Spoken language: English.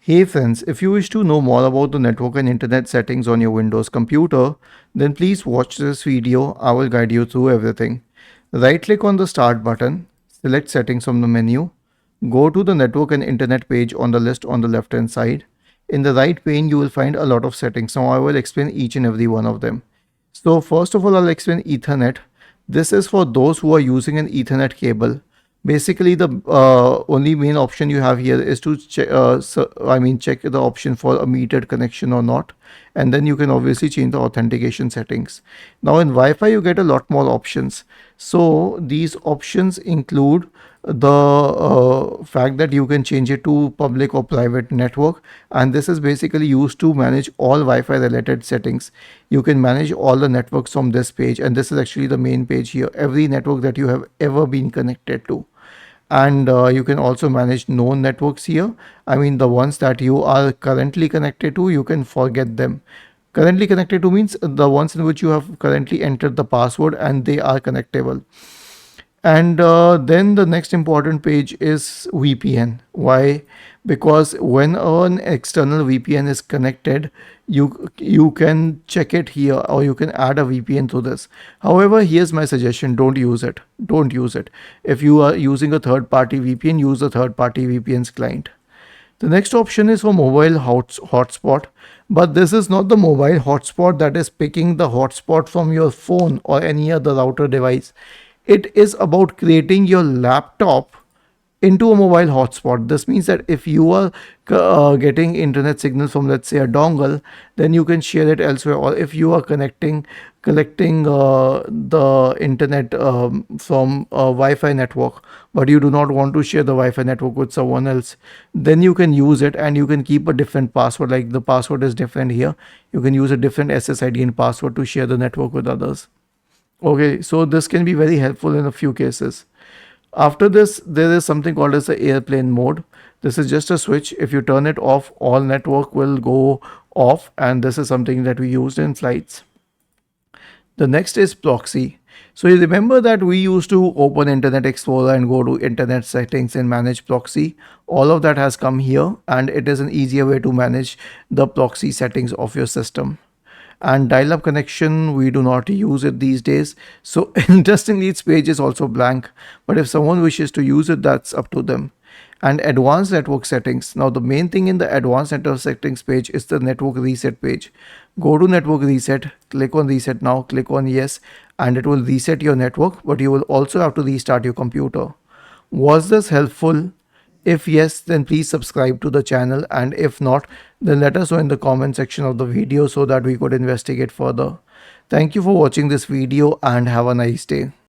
Hey friends, if you wish to know more about the network and internet settings on your Windows computer, then please watch this video. I will guide you through everything. Right click on the start button, select settings from the menu, go to the network and internet page on the list on the left hand side. In the right pane, you will find a lot of settings. Now I will explain each and every one of them. So first of all, I'll explain Ethernet. This is for those who are using an Ethernet cable. Basically, the only main option you have here is to check the option for a metered connection or not, and then you can obviously change the authentication settings. Now in Wi-Fi, you get a lot more options. So these options include the fact that you can change it to public or private network, and this is basically used to manage all Wi-Fi related settings. You can manage all the networks from this page, and this is actually the main page here, every network that you have ever been connected to. And you can also manage known networks here. I mean, the ones that you are currently connected to, you can forget them. Currently connected to means the ones in which you have currently entered the password and they are connectable. And then the next important page is VPN. Why? Because when an external VPN is connected, you can check it here, or you can add a VPN to this. However, here's my suggestion: don't use it. Don't use it. If you are using a third-party VPN, use a third-party VPN's client. The next option is for mobile hotspot, but this is not the mobile hotspot that is picking the hotspot from your phone or any other router device. It is about creating your laptop into a mobile hotspot. This means that if you are getting internet signal from, let's say, a dongle, then you can share it elsewhere. Or if you are collecting the internet from a Wi-Fi network, but you do not want to share the Wi-Fi network with someone else, then you can use it, and you can keep a different password. Like the password is different here, you can use a different SSID and password to share the network with others. Okay, so this can be very helpful in a few cases. After this, there is something called as the airplane mode. This is just a switch. If you turn it off, all network will go off, and this is something that we used in flights. The next is proxy. So you remember that we used to open Internet Explorer and go to internet settings and manage proxy. All of that has come here, and it is an easier way to manage the proxy settings of your system. And dial-up connection, we do not use it these days. So interestingly, its page is also blank, but if someone wishes to use it, that's up to them. And advanced network settings. Now the main thing in the advanced network settings page is the network reset page. Go to network reset, click on reset now, click on yes, and it will reset your network, but you will also have to restart your computer. Was this helpful? If yes, then please subscribe to the channel, and if not, then let us know in the comment section of the video so that we could investigate further. Thank you for watching this video and have a nice day.